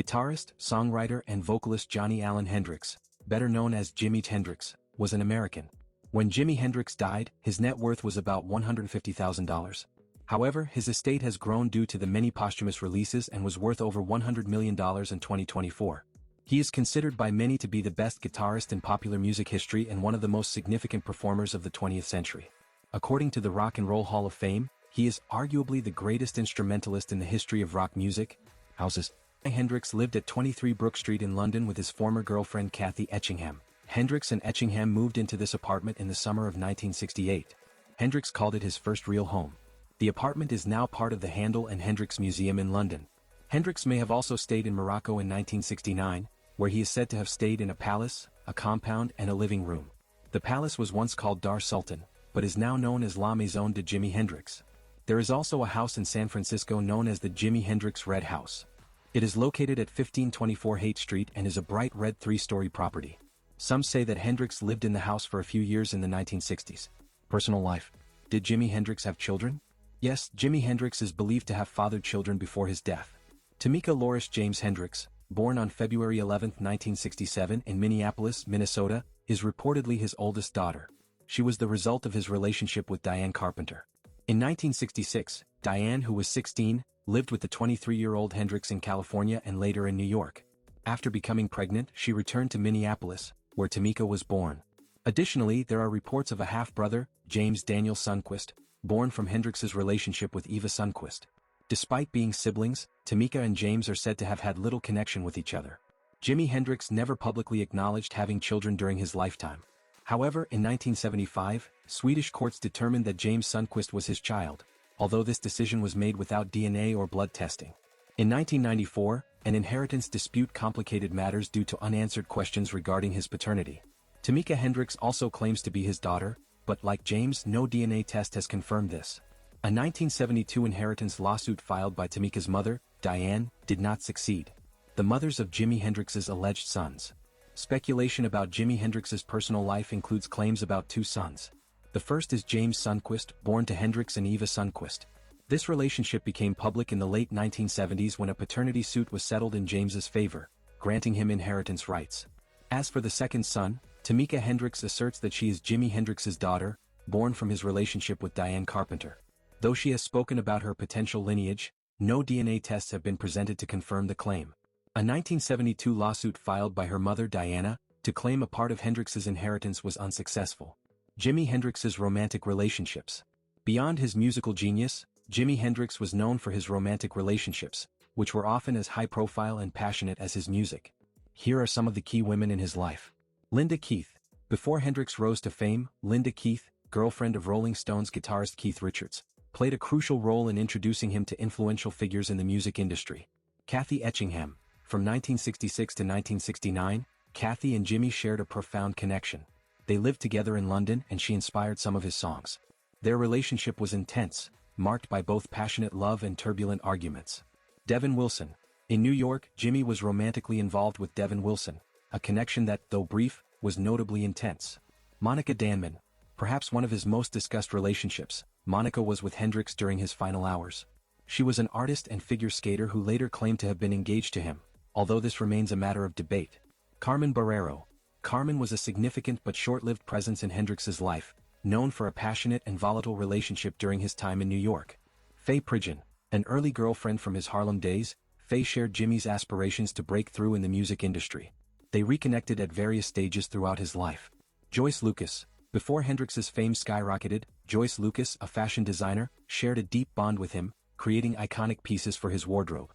Guitarist, songwriter and vocalist Johnny Allen Hendrix, better known as Jimi Hendrix, was an American. When Jimi Hendrix died, his net worth was about $150,000. However, his estate has grown due to the many posthumous releases and was worth over $100 million in 2024. He is considered by many to be the best guitarist in popular music history and one of the most significant performers of the 20th century. According to the Rock and Roll Hall of Fame, he is arguably the greatest instrumentalist in the history of rock music. Houses. Hendrix lived at 23 Brook Street in London with his former girlfriend Kathy Etchingham. Hendrix and Etchingham moved into this apartment in the summer of 1968. Hendrix called it his first real home. The apartment is now part of the Handel and Hendrix Museum in London. Hendrix may have also stayed in Morocco in 1969, where he is said to have stayed in a palace, a compound and a living room. The palace was once called Dar Sultan, but is now known as La Maison de Jimi Hendrix. There is also a house in San Francisco known as the Jimi Hendrix Red House. It is located at 1524 Haight Street and is a bright red 3-story property. Some say that Hendrix lived in the house for a few years in the 1960s. Personal life. Did Jimi Hendrix have children? Yes, Jimi Hendrix is believed to have fathered children before his death. Tamika Loris James Hendrix, born on February 11, 1967 in Minneapolis, Minnesota, is reportedly his oldest daughter. She was the result of his relationship with Diane Carpenter. In 1966, Diane, who was 16, lived with the 23-year-old Hendrix in California and later in New York. After becoming pregnant, she returned to Minneapolis, where Tamika was born. Additionally, there are reports of a half-brother, James Daniel Sundquist, born from Hendrix's relationship with Eva Sundquist. Despite being siblings, Tamika and James are said to have had little connection with each other. Jimi Hendrix never publicly acknowledged having children during his lifetime. However, in 1975, Swedish courts determined that James Sundquist was his child, although this decision was made without DNA or blood testing. In 1994, an inheritance dispute complicated matters due to unanswered questions regarding his paternity. Tamika Hendrix also claims to be his daughter, but like James, no DNA test has confirmed this. A 1972 inheritance lawsuit filed by Tamika's mother, Diane, did not succeed. The mothers of Jimi Hendrix's alleged sons. Speculation about Jimi Hendrix's personal life includes claims about 2 sons. The first is James Sundquist, born to Hendrix and Eva Sundquist. This relationship became public in the late 1970s when a paternity suit was settled in James's favor, granting him inheritance rights. As for the second son, Tamika Hendrix asserts that she is Jimi Hendrix's daughter, born from his relationship with Diane Carpenter. Though she has spoken about her potential lineage, no DNA tests have been presented to confirm the claim. A 1972 lawsuit filed by her mother Diana, to claim a part of Hendrix's inheritance was unsuccessful. Jimi Hendrix's romantic relationships. Beyond his musical genius, Jimi Hendrix was known for his romantic relationships, which were often as high-profile and passionate as his music. Here are some of the key women in his life. Linda Keith. Before Hendrix rose to fame, Linda Keith, girlfriend of Rolling Stones guitarist Keith Richards, played a crucial role in introducing him to influential figures in the music industry. Kathy Etchingham. From 1966 to 1969, Kathy and Jimi shared a profound connection. They lived together in London and she inspired some of his songs. Their relationship was intense, marked by both passionate love and turbulent arguments. Devin Wilson. In New York, Jimi was romantically involved with Devin Wilson, a connection that, though brief, was notably intense. Monica Danman. Perhaps one of his most discussed relationships, Monica was with Hendrix during his final hours. She was an artist and figure skater who later claimed to have been engaged to him, although this remains a matter of debate. Carmen Barrero. Carmen was a significant but short-lived presence in Hendrix's life, known for a passionate and volatile relationship during his time in New York. Faye Pridgen. An early girlfriend from his Harlem days, Faye shared Jimi's aspirations to break through in the music industry. They reconnected at various stages throughout his life. Joyce Lucas. Before Hendrix's fame skyrocketed, Joyce Lucas, a fashion designer, shared a deep bond with him, creating iconic pieces for his wardrobe.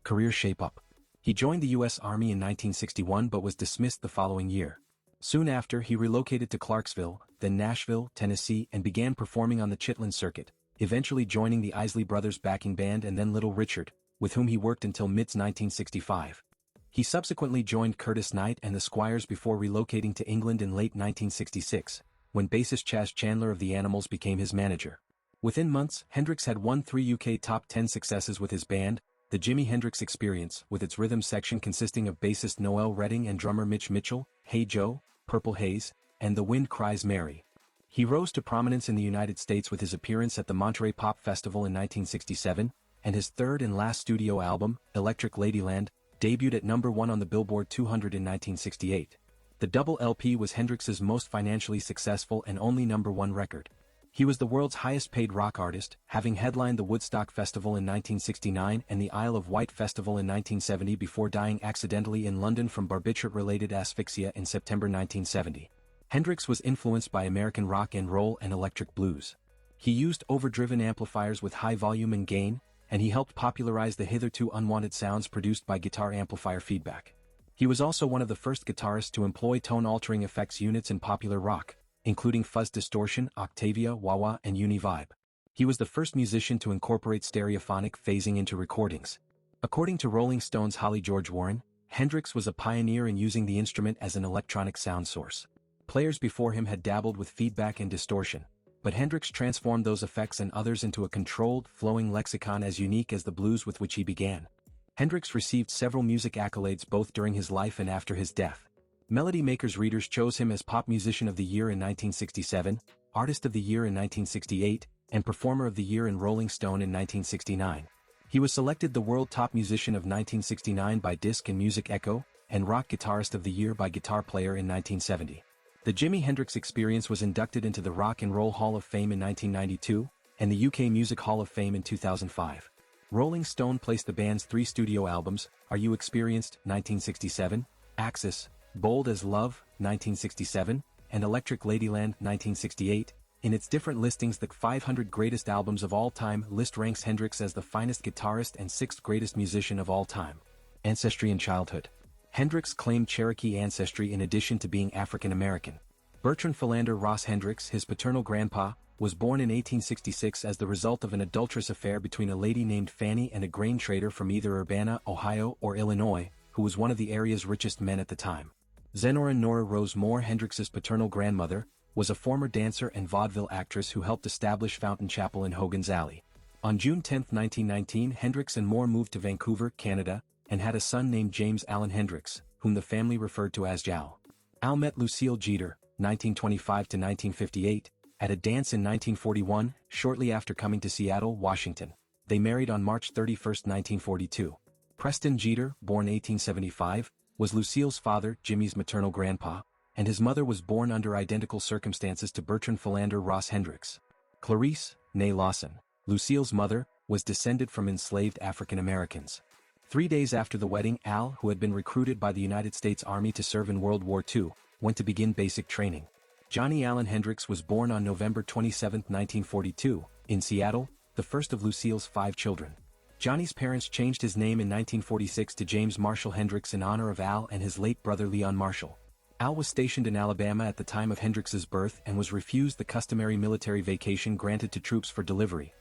Career shape-up. He joined the U.S. Army in 1961 but was dismissed the following year. Soon after, he relocated to Clarksville, then Nashville, Tennessee, and began performing on the Chitlin circuit, eventually joining the Isley Brothers backing band and then Little Richard, with whom he worked until mid-1965. He subsequently joined Curtis Knight and the Squires before relocating to England in late 1966, when bassist Chas Chandler of the Animals became his manager. Within months, Hendrix had won 3 UK top 10 successes with his band, The Jimi Hendrix Experience, with its rhythm section consisting of bassist Noel Redding and drummer Mitch Mitchell, Hey Joe, Purple Haze, and The Wind Cries Mary. He rose to prominence in the United States with his appearance at the Monterey Pop Festival in 1967, and his third and last studio album, Electric Ladyland, debuted at number 1 on the Billboard 200 in 1968. The double LP was Hendrix's most financially successful and only number 1 record. He was the world's highest-paid rock artist, having headlined the Woodstock Festival in 1969 and the Isle of Wight Festival in 1970 before dying accidentally in London from barbiturate-related asphyxia in September 1970. Hendrix was influenced by American rock and roll and electric blues. He used overdriven amplifiers with high volume and gain, and he helped popularize the hitherto unwanted sounds produced by guitar amplifier feedback. He was also one of the first guitarists to employ tone-altering effects units in popular rock, including fuzz distortion, Octavia, wah-wah, and uni-vibe. He was the first musician to incorporate stereophonic phasing into recordings. According to Rolling Stone's Holly George Warren, Hendrix was a pioneer in using the instrument as an electronic sound source. Players before him had dabbled with feedback and distortion, but Hendrix transformed those effects and others into a controlled, flowing lexicon as unique as the blues with which he began. Hendrix received several music accolades both during his life and after his death. Melody Maker's readers chose him as Pop Musician of the Year in 1967, Artist of the Year in 1968, and Performer of the Year in Rolling Stone in 1969. He was selected the World Top Musician of 1969 by Disc and Music Echo, and Rock Guitarist of the Year by Guitar Player in 1970. The Jimi Hendrix Experience was inducted into the Rock and Roll Hall of Fame in 1992, and the UK Music Hall of Fame in 2005. Rolling Stone placed the band's 3 studio albums, Are You Experienced, 1967, Axis, Bold as Love, 1967, and Electric Ladyland, 1968. In its different listings, the 500 Greatest Albums of All Time list ranks Hendrix as the finest guitarist and 6th greatest musician of all time. Ancestry and Childhood. Hendrix claimed Cherokee ancestry in addition to being African American. Bertrand Philander Ross Hendrix, his paternal grandpa, was born in 1866 as the result of an adulterous affair between a lady named Fanny and a grain trader from either Urbana, Ohio or Illinois, who was one of the area's richest men at the time. Zenora Nora Rose Moore, Hendrix's paternal grandmother, was a former dancer and vaudeville actress who helped establish Fountain Chapel in Hogan's Alley. On June 10, 1919, Hendrix and Moore moved to Vancouver, Canada, and had a son named James Allen Hendrix, whom the family referred to as Jal. Al met Lucille Jeter, 1925 to 1958, at a dance in 1941, shortly after coming to Seattle, Washington. They married on March 31, 1942. Preston Jeter, born 1875, was Lucille's father, Jimmy's maternal grandpa, and his mother was born under identical circumstances to Bertrand Philander Ross Hendrix. Clarice, née Lawson, Lucille's mother, was descended from enslaved African Americans. 3 days after the wedding, Al, who had been recruited by the United States Army to serve in World War II, went to begin basic training. Johnny Allen Hendrix was born on November 27, 1942, in Seattle, the first of Lucille's 5 children. Johnny's parents changed his name in 1946 to James Marshall Hendrix in honor of Al and his late brother Leon Marshall. Al was stationed in Alabama at the time of Hendrix's birth and was refused the customary military vacation granted to troops for delivery.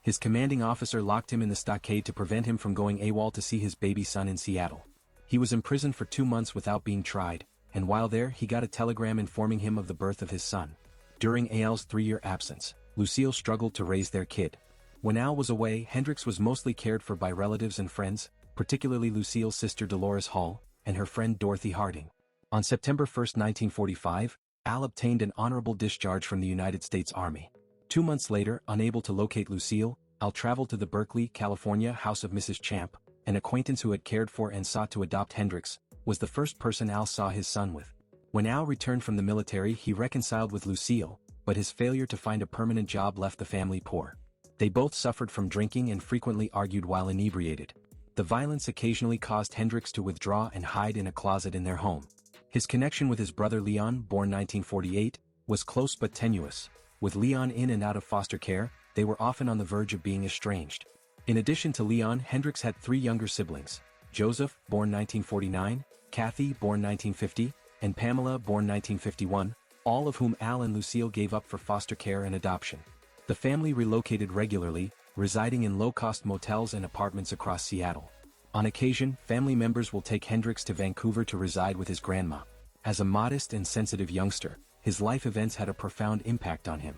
His commanding officer locked him in the stockade to prevent him from going AWOL to see his baby son in Seattle. He was imprisoned for 2 months without being tried, and while there he got a telegram informing him of the birth of his son. During Al's 3-year absence, Lucille struggled to raise their kid. When Al was away, Hendrix was mostly cared for by relatives and friends, particularly Lucille's sister Dolores Hall, and her friend Dorothy Harding. On September 1, 1945, Al obtained an honorable discharge from the United States Army. 2 months later, unable to locate Lucille, Al traveled to the Berkeley, California house of Mrs. Champ, an acquaintance who had cared for and sought to adopt Hendrix, was the first person Al saw his son with. When Al returned from the military, he reconciled with Lucille, but his failure to find a permanent job left the family poor. They both suffered from drinking and frequently argued while inebriated. The violence occasionally caused Hendrix to withdraw and hide in a closet in their home. His connection with his brother Leon, born 1948, was close but tenuous. With Leon in and out of foster care, they were often on the verge of being estranged. In addition to Leon, Hendrix had 3 younger siblings: Joseph, born 1949, Kathy, born 1950, and Pamela, born 1951, all of whom Al and Lucille gave up for foster care and adoption. The family relocated regularly, residing in low-cost motels and apartments across Seattle. On occasion, family members will take Hendrix to Vancouver to reside with his grandma. As a modest and sensitive youngster, his life events had a profound impact on him.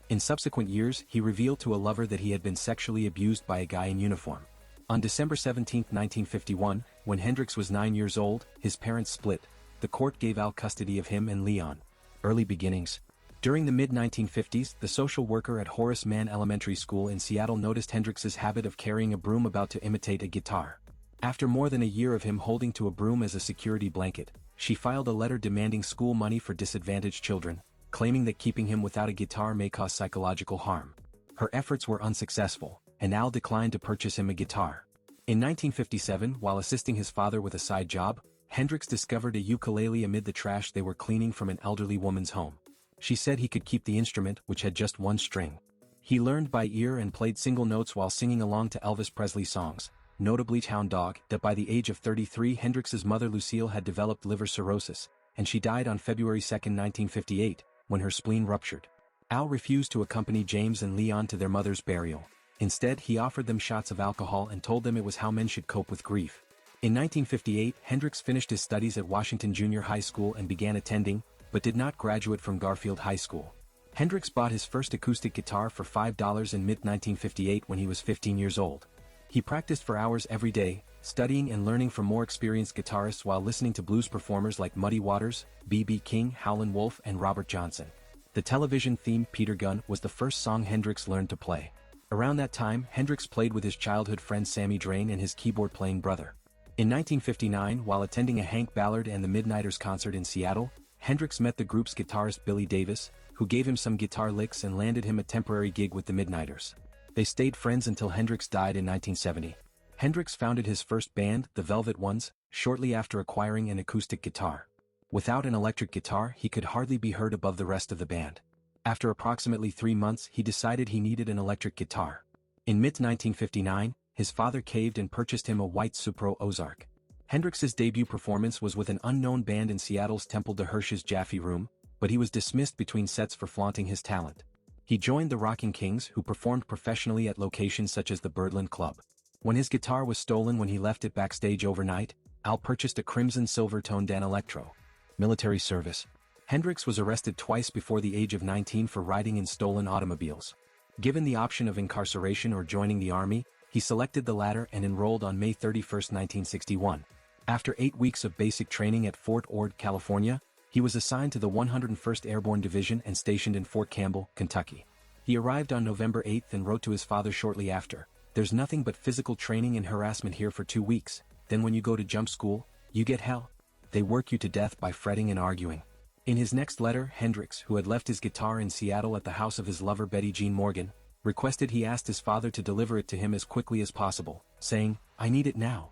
In subsequent years, he revealed to a lover that he had been sexually abused by a guy in uniform. On December 17, 1951, when Hendrix was 9 years old, his parents split. The court gave Al custody of him and Leon. Early beginnings. During the mid-1950s, the social worker at Horace Mann Elementary School in Seattle noticed Hendrix's habit of carrying a broom about to imitate a guitar. After more than a year of him holding to a broom as a security blanket, she filed a letter demanding school money for disadvantaged children, claiming that keeping him without a guitar may cause psychological harm. Her efforts were unsuccessful, and Al declined to purchase him a guitar. In 1957, while assisting his father with a side job, Hendrix discovered a ukulele amid the trash they were cleaning from an elderly woman's home. She said he could keep the instrument, which had just one string. He learned by ear and played single notes while singing along to Elvis Presley songs, notably Hound Dog. That by the age of 33, Hendrix's mother Lucille had developed liver cirrhosis, and she died on February 2, 1958, when her spleen ruptured. Al refused to accompany James and Leon to their mother's burial. Instead, he offered them shots of alcohol and told them it was how men should cope with grief. In 1958, Hendrix finished his studies at Washington Junior High School and began attending, but did not graduate from Garfield High School. Hendrix bought his first acoustic guitar for $5 in mid-1958 when he was 15 years old. He practiced for hours every day, studying and learning from more experienced guitarists while listening to blues performers like Muddy Waters, B.B. King, Howlin' Wolf, and Robert Johnson. The television theme Peter Gunn was the first song Hendrix learned to play. Around that time, Hendrix played with his childhood friend Sammy Drain and his keyboard-playing brother. In 1959, while attending a Hank Ballard and the Midnighters concert in Seattle, Hendrix met the group's guitarist Billy Davis, who gave him some guitar licks and landed him a temporary gig with the Midnighters. They stayed friends until Hendrix died in 1970. Hendrix founded his first band, the Velvet Ones, shortly after acquiring an acoustic guitar. Without an electric guitar, he could hardly be heard above the rest of the band. After approximately 3 months, he decided he needed an electric guitar. In mid-1959, his father caved and purchased him a white Supro Ozark. Hendrix's debut performance was with an unknown band in Seattle's Temple de Hirsch's Jaffe Room, but he was dismissed between sets for flaunting his talent. He joined the Rocking Kings, who performed professionally at locations such as the Birdland Club. When his guitar was stolen when he left it backstage overnight, Al purchased a crimson silver-toned Danelectro. Military service. Hendrix was arrested twice before the age of 19 for riding in stolen automobiles. Given the option of incarceration or joining the army, he selected the latter and enrolled on May 31, 1961. After 8 weeks of basic training at Fort Ord, California, he was assigned to the 101st Airborne Division and stationed in Fort Campbell, Kentucky. He arrived on November 8 and wrote to his father shortly after, "There's nothing but physical training and harassment here for 2 weeks, then when you go to jump school, you get hell. They work you to death by fretting and arguing." In his next letter, Hendrix, who had left his guitar in Seattle at the house of his lover Betty Jean Morgan, requested he asked his father to deliver it to him as quickly as possible, saying, "I need it now."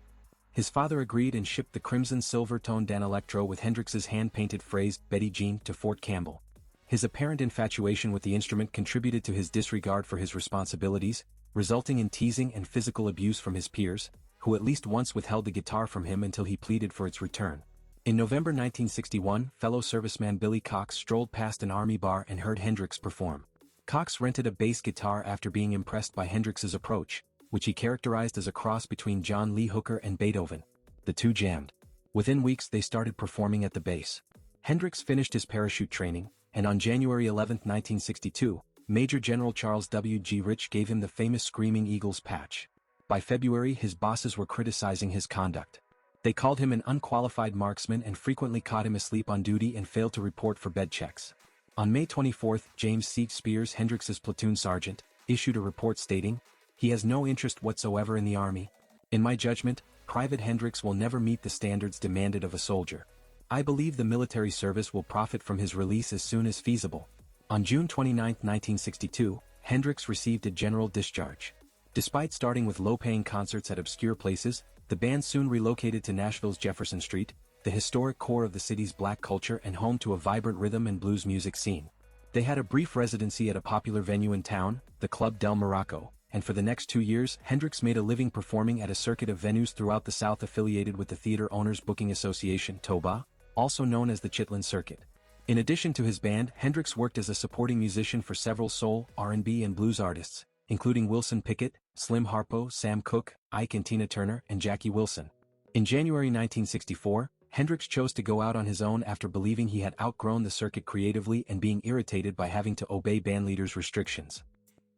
His father agreed and shipped the crimson silver-toned Danelectro with Hendrix's hand-painted phrase, "Betty Jean," to Fort Campbell. His apparent infatuation with the instrument contributed to his disregard for his responsibilities, resulting in teasing and physical abuse from his peers, who at least once withheld the guitar from him until he pleaded for its return. In November 1961, fellow serviceman Billy Cox strolled past an army bar and heard Hendrix perform. Cox rented a bass guitar after being impressed by Hendrix's approach, which he characterized as a cross between John Lee Hooker and Beethoven. The two jammed. Within weeks they started performing at the base. Hendrix finished his parachute training, and on January 11, 1962, Major General Charles W. G. Rich gave him the famous Screaming Eagles patch. By February, his bosses were criticizing his conduct. They called him an unqualified marksman and frequently caught him asleep on duty and failed to report for bed checks. On May 24, James C. Spears, Hendrix's platoon sergeant, issued a report stating, "He has no interest whatsoever in the Army. In my judgment, Private Hendrix will never meet the standards demanded of a soldier. I believe the military service will profit from his release as soon as feasible." On June 29, 1962, Hendrix received a general discharge. Despite starting with low-paying concerts at obscure places, the band soon relocated to Nashville's Jefferson Street, the historic core of the city's black culture and home to a vibrant rhythm and blues music scene. They had a brief residency at a popular venue in town, the Club Del Morocco, and for the next 2 years, Hendrix made a living performing at a circuit of venues throughout the South affiliated with the Theater Owners Booking Association, TOBA, also known as the Chitlin Circuit. In addition to his band, Hendrix worked as a supporting musician for several soul, R&B and blues artists, including Wilson Pickett, Slim Harpo, Sam Cooke, Ike and Tina Turner, and Jackie Wilson. In January 1964, Hendrix chose to go out on his own after believing he had outgrown the circuit creatively and being irritated by having to obey bandleaders' restrictions.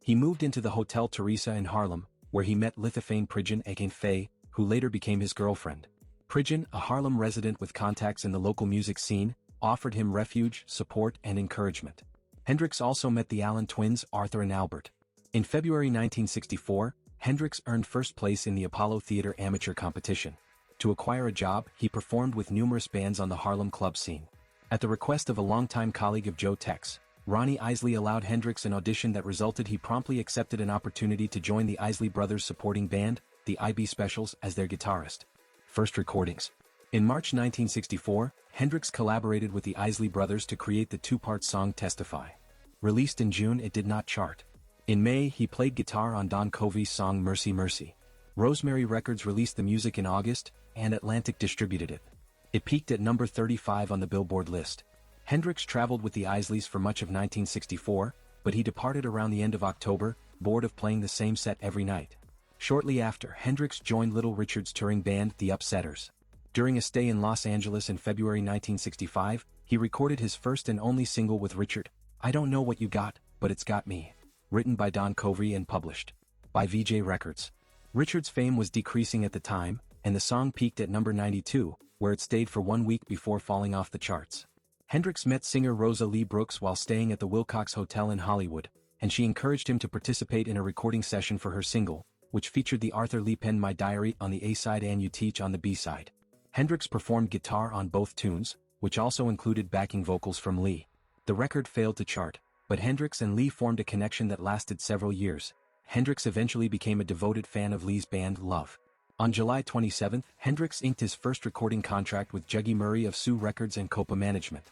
He moved into the Hotel Teresa in Harlem, where he met Lithophane Pridgeon aka Faye, who later became his girlfriend. Pridgeon, a Harlem resident with contacts in the local music scene, offered him refuge, support, and encouragement. Hendrix also met the Allen twins, Arthur and Albert. In February 1964, Hendrix earned first place in the Apollo Theater amateur competition. To acquire a job, he performed with numerous bands on the Harlem club scene. At the request of a longtime colleague of Joe Tex, Ronnie Isley allowed Hendrix an audition that resulted he promptly accepted an opportunity to join the Isley Brothers' supporting band, the IB Specials, as their guitarist. First recordings. In March 1964, Hendrix collaborated with the Isley Brothers to create the two-part song Testify. Released in June, it did not chart. In May, he played guitar on Don Covey's song Mercy Mercy. Rosemary Records released the music in August, and Atlantic distributed it. It peaked at number 35 on the Billboard list. Hendrix traveled with the Isleys for much of 1964, but he departed around the end of October, bored of playing the same set every night. Shortly after, Hendrix joined Little Richard's touring band, The Upsetters. During a stay in Los Angeles in February 1965, he recorded his first and only single with Richard, I Don't Know What You Got, But It's Got Me. Written by Don Covey and published by VJ Records. Richard's fame was decreasing at the time, and the song peaked at number 92, where it stayed for 1 week before falling off the charts. Hendrix met singer Rosa Lee Brooks while staying at the Wilcox Hotel in Hollywood, and she encouraged him to participate in a recording session for her single, which featured the Arthur Lee Pen My Diary on the A-side and You Teach on the B-side. Hendrix performed guitar on both tunes, which also included backing vocals from Lee. The record failed to chart, but Hendrix and Lee formed a connection that lasted several years. Hendrix eventually became a devoted fan of Lee's band Love. On July 27, Hendrix inked his first recording contract with Juggy Murray of Sue Records and Copa Management.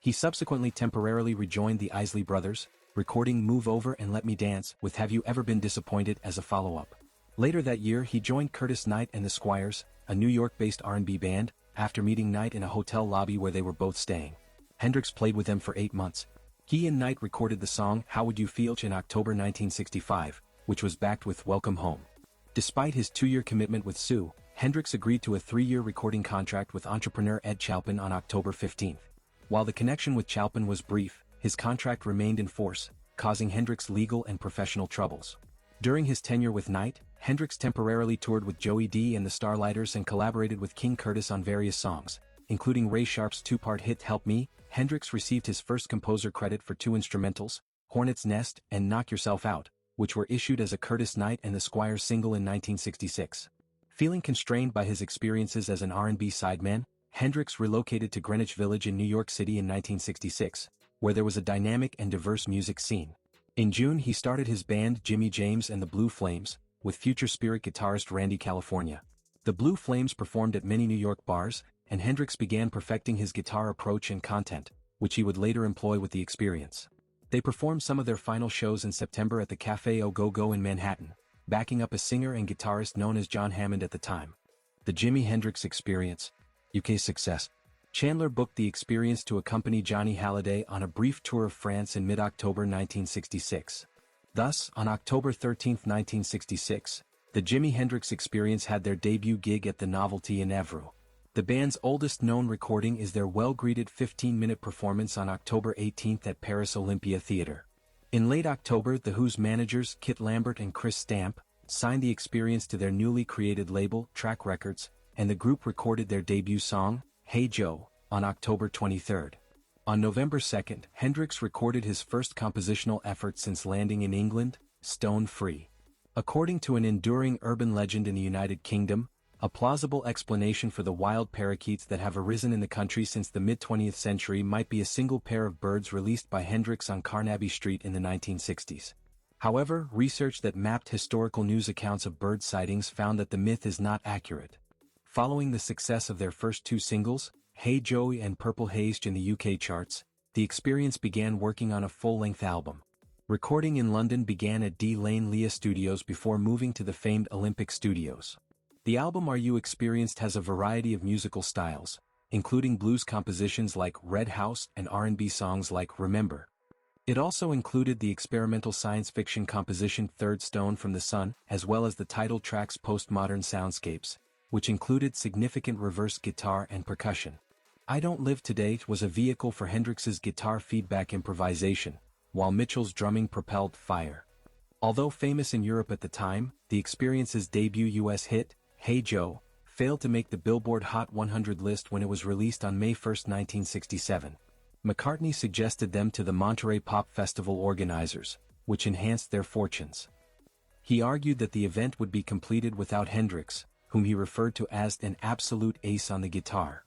He subsequently temporarily rejoined the Isley Brothers, recording Move Over and Let Me Dance with Have You Ever Been Disappointed as a follow-up. Later that year he joined Curtis Knight and the Squires, a New York-based R&B band, after meeting Knight in a hotel lobby where they were both staying. Hendrix played with them for 8 months. He and Knight recorded the song How Would You Feel in October 1965, which was backed with Welcome Home. Despite his 2-year commitment with Sue, Hendrix agreed to a 3-year recording contract with entrepreneur Ed Chalpin on October 15. While the connection with Chalpin was brief, his contract remained in force, causing Hendrix legal and professional troubles. During his tenure with Knight, Hendrix temporarily toured with Joey D and the Starlighters and collaborated with King Curtis on various songs, including Ray Sharp's 2-part hit Help Me. Hendrix received his first composer credit for 2 instrumentals, Hornet's Nest and Knock Yourself Out, which were issued as a Curtis Knight and the Squires single in 1966. Feeling constrained by his experiences as an R&B sideman, Hendrix relocated to Greenwich Village in New York City in 1966, where there was a dynamic and diverse music scene. In June he started his band Jimmy James and the Blue Flames, with future Spirit guitarist Randy California. The Blue Flames performed at many New York bars, and Hendrix began perfecting his guitar approach and content, which he would later employ with the experience. They performed some of their final shows in September at the Café Au Go-Go in Manhattan, backing up a singer and guitarist known as John Hammond at the time. The Jimi Hendrix Experience, UK success. Chandler booked the experience to accompany Johnny Hallyday on a brief tour of France in mid-October 1966. Thus, on October 13, 1966, the Jimi Hendrix Experience had their debut gig at the Novelty in Évreux. The band's oldest known recording is their well-greeted 15-minute performance on October 18 at Paris Olympia Theatre. In late October, The Who's managers Kit Lambert and Chris Stamp signed the Experience to their newly created label, Track Records, and the group recorded their debut song, Hey Joe, on October 23. On November 2, Hendrix recorded his first compositional effort since landing in England, Stone Free. According to an enduring urban legend in the United Kingdom, a plausible explanation for the wild parakeets that have arisen in the country since the mid-20th century might be a single pair of birds released by Hendrix on Carnaby Street in the 1960s. However, research that mapped historical news accounts of bird sightings found that the myth is not accurate. Following the success of their first 2 singles, Hey Joey and Purple Haze in the UK charts, the Experience began working on a full-length album. Recording in London began at D Lane Lea Studios before moving to the famed Olympic Studios. The album Are You Experienced has a variety of musical styles, including blues compositions like Red House and R&B songs like Remember. It also included the experimental science fiction composition Third Stone from the Sun, as well as the title track's postmodern soundscapes, which included significant reverse guitar and percussion. I Don't Live Today was a vehicle for Hendrix's guitar feedback improvisation, while Mitchell's drumming propelled Fire. Although famous in Europe at the time, the Experience's debut US hit, Hey Joe, failed to make the Billboard Hot 100 list when it was released on May 1, 1967. McCartney suggested them to the Monterey Pop Festival organizers, which enhanced their fortunes. He argued that the event would be completed without Hendrix, whom he referred to as an absolute ace on the guitar.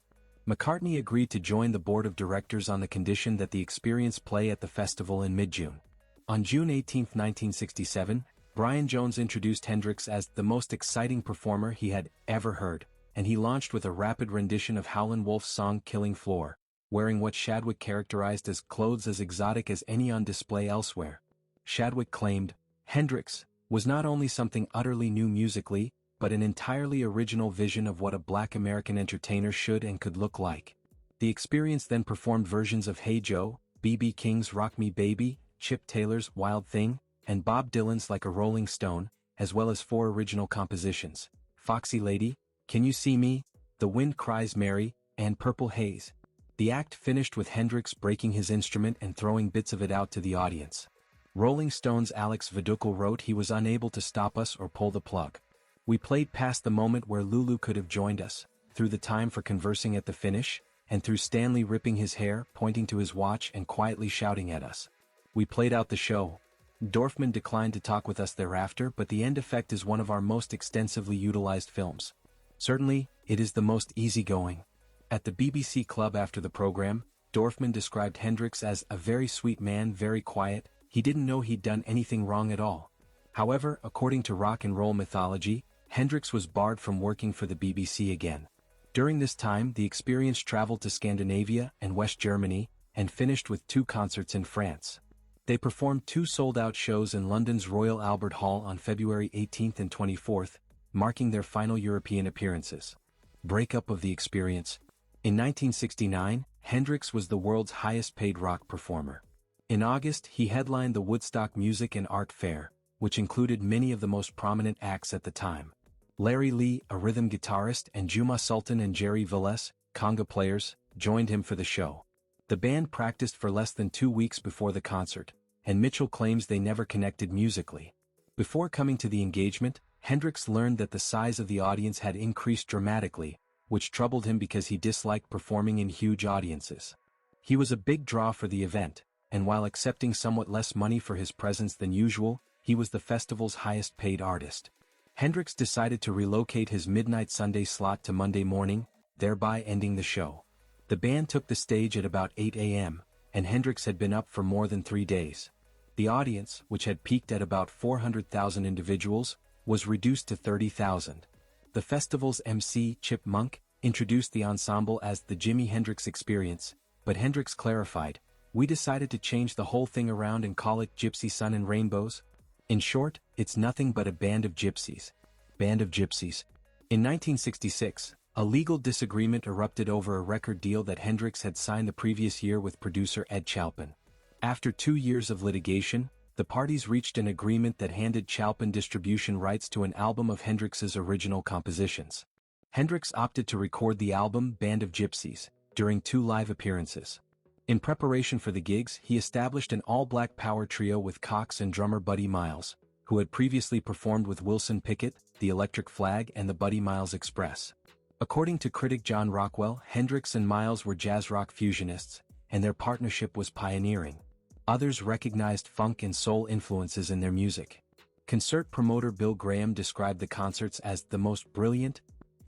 McCartney agreed to join the board of directors on the condition that the experience play at the festival in mid-June. On June 18, 1967, Brian Jones introduced Hendrix as the most exciting performer he had ever heard, and he launched with a rapid rendition of Howlin' Wolf's song Killing Floor, wearing what Chadwick characterized as clothes as exotic as any on display elsewhere. Chadwick claimed, "Hendrix was not only something utterly new musically, but an entirely original vision of what a black American entertainer should and could look like." The experience then performed versions of Hey Joe, B.B. King's Rock Me Baby, Chip Taylor's Wild Thing, and Bob Dylan's Like a Rolling Stone, as well as 4 original compositions, Foxy Lady, Can You See Me, The Wind Cries Mary, and Purple Haze. The act finished with Hendrix breaking his instrument and throwing bits of it out to the audience. Rolling Stone's Alex Viducal wrote he was unable to stop us or pull the plug. "We played past the moment where Lulu could have joined us, through the time for conversing at the finish, and through Stanley ripping his hair, pointing to his watch and quietly shouting at us. We played out the show." Dorfman declined to talk with us thereafter, but the end effect is one of our most extensively utilized films. Certainly, it is the most easygoing. At the BBC Club after the program, Dorfman described Hendrix as a very sweet man, very quiet. He didn't know he'd done anything wrong at all. However, according to rock and roll mythology, Hendrix was barred from working for the BBC again. During this time, the experience traveled to Scandinavia and West Germany, and finished with 2 concerts in France. They performed 2 sold-out shows in London's Royal Albert Hall on February 18 and 24, marking their final European appearances. Breakup of the experience. In 1969, Hendrix was the world's highest-paid rock performer. In August, he headlined the Woodstock Music and Art Fair, which included many of the most prominent acts at the time. Larry Lee, a rhythm guitarist, and Juma Sultan and Jerry Velez, conga players, joined him for the show. The band practiced for less than 2 weeks before the concert, and Mitchell claims they never connected musically. Before coming to the engagement, Hendrix learned that the size of the audience had increased dramatically, which troubled him because he disliked performing in huge audiences. He was a big draw for the event, and while accepting somewhat less money for his presence than usual, he was the festival's highest-paid artist. Hendrix decided to relocate his midnight Sunday slot to Monday morning, thereby ending the show. The band took the stage at about 8 a.m., and Hendrix had been up for more than 3 days. The audience, which had peaked at about 400,000 individuals, was reduced to 30,000. The festival's MC, Chip Monk, introduced the ensemble as the Jimi Hendrix Experience, but Hendrix clarified, "We decided to change the whole thing around and call it Gypsy Sun and Rainbows. In short, it's nothing but a band of gypsies." Band of Gypsies. In 1966, a legal disagreement erupted over a record deal that Hendrix had signed the previous year with producer Ed Chalpin. After 2 years of litigation, the parties reached an agreement that handed Chalpin distribution rights to an album of Hendrix's original compositions. Hendrix opted to record the album Band of Gypsies during 2 live appearances. In preparation for the gigs, he established an all-black power trio with Cox and drummer Buddy Miles, who had previously performed with Wilson Pickett, the Electric Flag and the Buddy Miles Express. According to critic John Rockwell, Hendrix and Miles were jazz rock fusionists, and their partnership was pioneering. Others recognized funk and soul influences in their music. Concert promoter Bill Graham described the concerts as the most brilliant,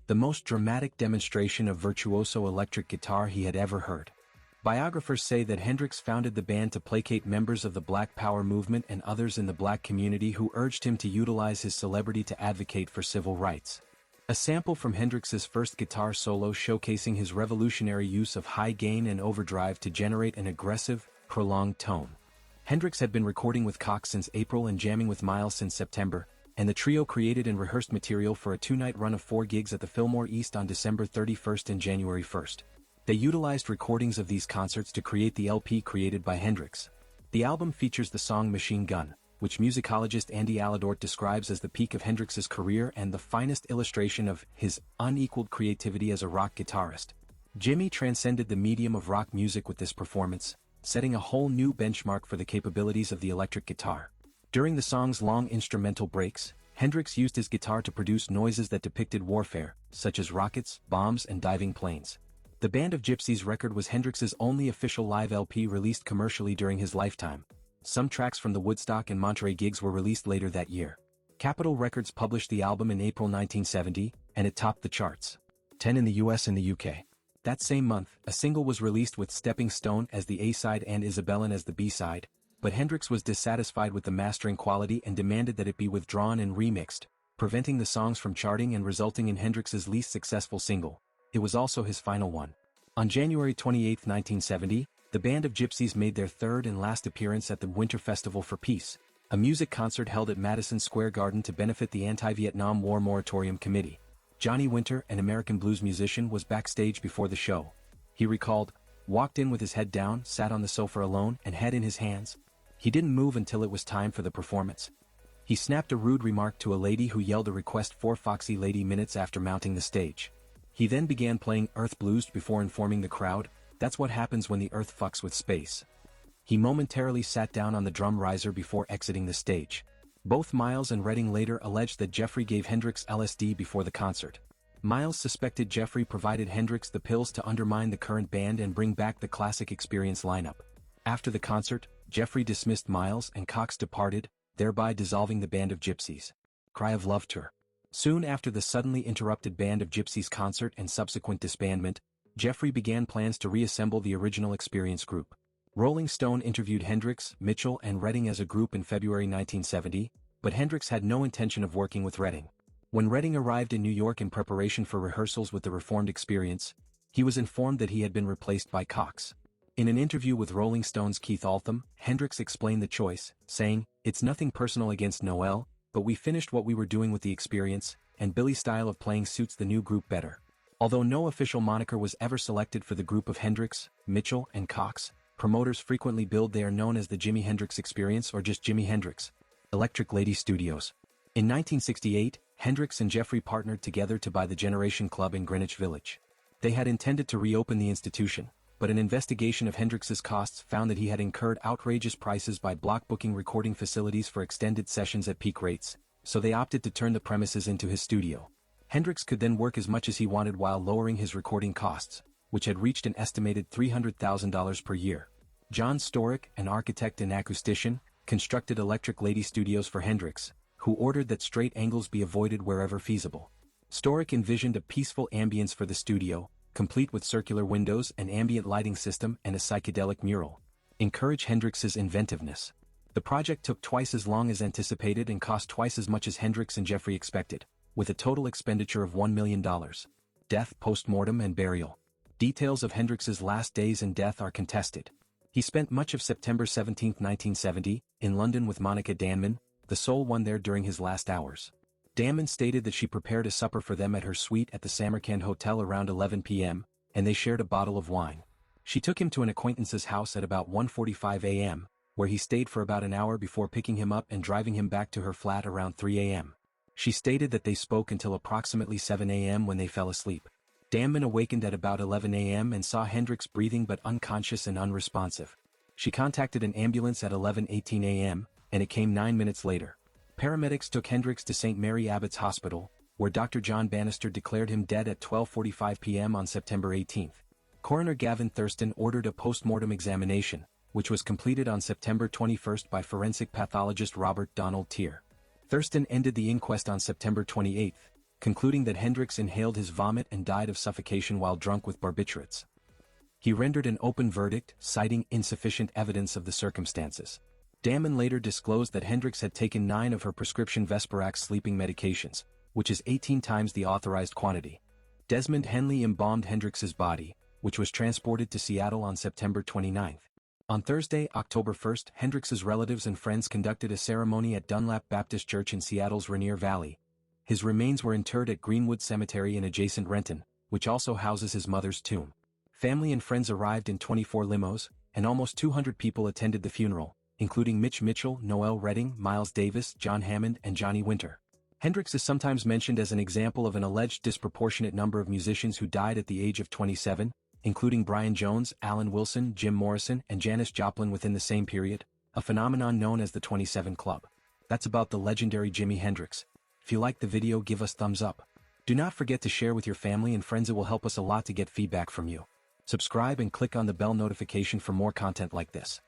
the most dramatic demonstration of virtuoso electric guitar he had ever heard. Biographers say that Hendrix founded the band to placate members of the Black Power movement and others in the black community who urged him to utilize his celebrity to advocate for civil rights. A sample from Hendrix's first guitar solo showcasing his revolutionary use of high gain and overdrive to generate an aggressive, prolonged tone. Hendrix had been recording with Cox since April and jamming with Miles since September, and the trio created and rehearsed material for a 2-night run of 4 gigs at the Fillmore East on December 31 and January 1. They utilized recordings of these concerts to create the LP created by Hendrix. The album features the song Machine Gun, which musicologist Andy Aladort describes as the peak of Hendrix's career and the finest illustration of his unequaled creativity as a rock guitarist. Jimi transcended the medium of rock music with this performance, setting a whole new benchmark for the capabilities of the electric guitar. During the song's long instrumental breaks, Hendrix used his guitar to produce noises that depicted warfare, such as rockets, bombs, and diving planes. The Band of Gypsies record was Hendrix's only official live LP released commercially during his lifetime. Some tracks from the Woodstock and Monterey gigs were released later that year. Capitol Records published the album in April 1970, and it topped the charts. 10 in the US and the UK. That same month, a single was released with Stepping Stone as the A-side and Isabellin as the B-side, but Hendrix was dissatisfied with the mastering quality and demanded that it be withdrawn and remixed, preventing the songs from charting and resulting in Hendrix's least successful single. It was also his final one. On January 28, 1970, the band of Gypsys made their third and last appearance at the Winter Festival for Peace, a music concert held at Madison Square Garden to benefit the Anti-Vietnam War Moratorium Committee. Johnny Winter, an American blues musician, was backstage before the show. He recalled, "Walked in with his head down, sat on the sofa alone, and head in his hands. He didn't move until it was time for the performance. He snapped a rude remark to a lady who yelled a request for Foxy Lady minutes after mounting the stage. He then began playing Earth Blues before informing the crowd, 'That's what happens when the Earth fucks with space.' He momentarily sat down on the drum riser before exiting the stage." Both Miles and Redding later alleged that Jeffrey gave Hendrix LSD before the concert. Miles suspected Jeffrey provided Hendrix the pills to undermine the current band and bring back the classic Experience lineup. After the concert, Jeffrey dismissed Miles and Cox departed, thereby dissolving the Band of Gypsys. Cry of Love tour. Soon after the suddenly interrupted Band of Gypsys concert and subsequent disbandment, Jeffrey began plans to reassemble the original Experience group. Rolling Stone interviewed Hendrix, Mitchell and Redding as a group in February 1970, but Hendrix had no intention of working with Redding. When Redding arrived in New York in preparation for rehearsals with the reformed Experience, he was informed that he had been replaced by Cox. In an interview with Rolling Stone's Keith Altham, Hendrix explained the choice, saying, "It's nothing personal against Noel, but we finished what we were doing with the Experience, and Billy's style of playing suits the new group better." Although no official moniker was ever selected for the group of Hendrix, Mitchell and Cox, promoters frequently billed they are known as the Jimi Hendrix Experience or just Jimi Hendrix. Electric Lady Studios. In 1968, Hendrix and Jeffrey partnered together to buy the Generation Club in Greenwich Village. They had intended to reopen the institution, but an investigation of Hendrix's costs found that he had incurred outrageous prices by block booking recording facilities for extended sessions at peak rates, so they opted to turn the premises into his studio. Hendrix could then work as much as he wanted while lowering his recording costs, which had reached an estimated $300,000 per year. John Storick, an architect and acoustician, constructed Electric Lady Studios for Hendrix, who ordered that straight angles be avoided wherever feasible. Storick envisioned a peaceful ambience for the studio, complete with circular windows, an ambient lighting system and a psychedelic mural. Encourage Hendrix's inventiveness. The project took twice as long as anticipated and cost twice as much as Hendrix and Jeffrey expected, with a total expenditure of $1 million. Death, postmortem and burial. Details of Hendrix's last days and death are contested. He spent much of September 17, 1970, in London with Monica Danman, the sole one there during his last hours. Danman stated that she prepared a supper for them at her suite at the Samarkand Hotel around 11 p.m., and they shared a bottle of wine. She took him to an acquaintance's house at about 1:45 a.m., where he stayed for about an hour before picking him up and driving him back to her flat around 3 a.m. She stated that they spoke until approximately 7 a.m. when they fell asleep. Danman awakened at about 11 a.m. and saw Hendrix breathing but unconscious and unresponsive. She contacted an ambulance at 11:18 a.m., and it came 9 minutes later. Paramedics took Hendrix to St. Mary Abbott's Hospital, where Dr. John Bannister declared him dead at 12:45 p.m. on September 18. Coroner Gavin Thurston ordered a post-mortem examination, which was completed on September 21 by forensic pathologist Robert Donald Tier. Thurston ended the inquest on September 28, concluding that Hendrix inhaled his vomit and died of suffocation while drunk with barbiturates. He rendered an open verdict, citing insufficient evidence of the circumstances. Danman later disclosed that Hendrix had taken 9 of her prescription Vesparax sleeping medications, which is 18 times the authorized quantity. Desmond Henley embalmed Hendrix's body, which was transported to Seattle on September 29. On Thursday, October 1, Hendrix's relatives and friends conducted a ceremony at Dunlap Baptist Church in Seattle's Rainier Valley. His remains were interred at Greenwood Cemetery in adjacent Renton, which also houses his mother's tomb. Family and friends arrived in 24 limos, and almost 200 people attended the funeral, including Mitch Mitchell, Noel Redding, Miles Davis, John Hammond, and Johnny Winter. Hendrix is sometimes mentioned as an example of an alleged disproportionate number of musicians who died at the age of 27, including Brian Jones, Alan Wilson, Jim Morrison, and Janis Joplin within the same period, a phenomenon known as the 27 Club. That's about the legendary Jimi Hendrix. If you liked the video, give us thumbs up. Do not forget to share with your family and friends. It will help us a lot to get feedback from you. Subscribe and click on the bell notification for more content like this.